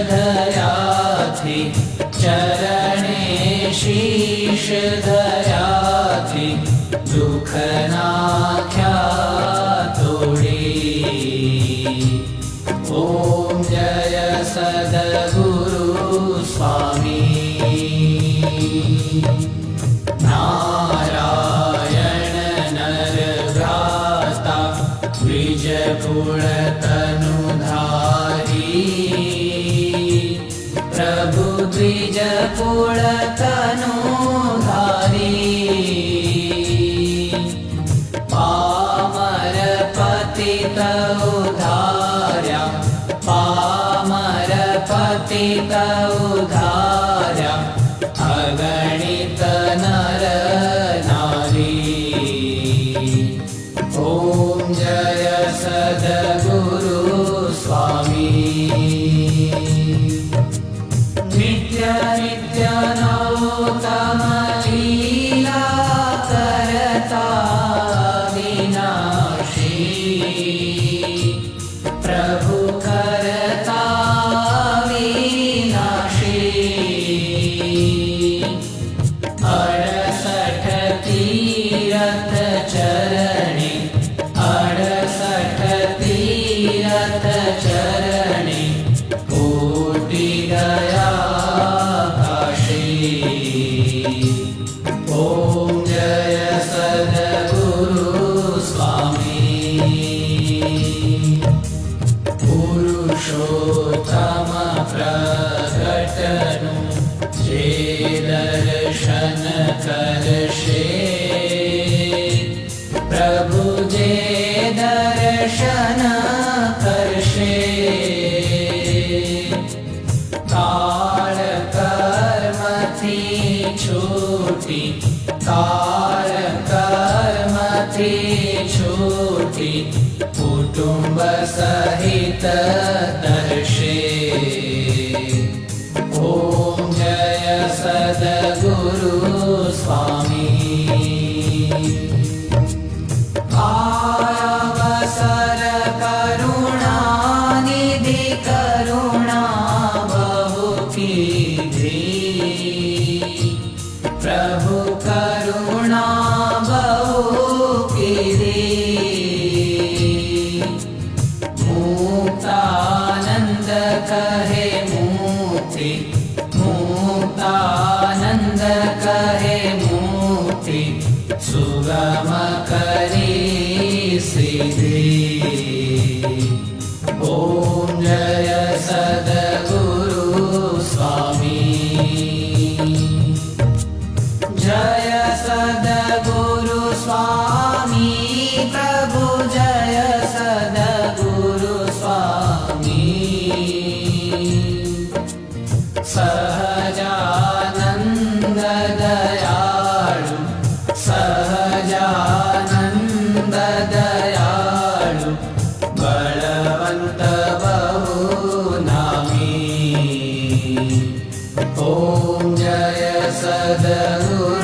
दयाथी चरणे शीश दयाथी दुख नाख्या तोड़ी। ओम जय सद्गुरु स्वामी। नारायण नर भ्राता द्विज कुल तनुधारी। प्रभु द्विज कुल तनुधारी। पामर पतित उधार्या पामर पतित उधार्या अगणित नर नारी। ओम जय सद्गुरु स्वामी। नित्य नित्य नौतम लीला करता विनाशी। प्रभु करता विनाशी। 68 तीरथ चरणे 68 तीरथ चरणे कोटि दया काशी। ओम जय सद्गुरु स्वामी। पुरुषोत्तम प्रगटनु जे दर्शन करशे। प्रभु जे दर्शन करशे। काल कर्म थी छूटी काल कर्म थी छूटी कुटुंब सहित दर्शे। ओम जय सद्गुरु स्वामी। आयावसर करुणा निधि करुणा बहु कीधी। प्रभु करुणा बहु कीधी। मुक्तानंद कहे मुक्ति मुक्तानंद कहे मुक्ति सुगम करी सिद्धि। ओम जय सद्गुरु स्वामी। जय सद्गुरु स्वामी। प्रभु जय सद्गुरु स्वामी। सहजानंद दयालु सहजानंद दयालु बलवंत बहु नामी। ओम जय सद्गुरु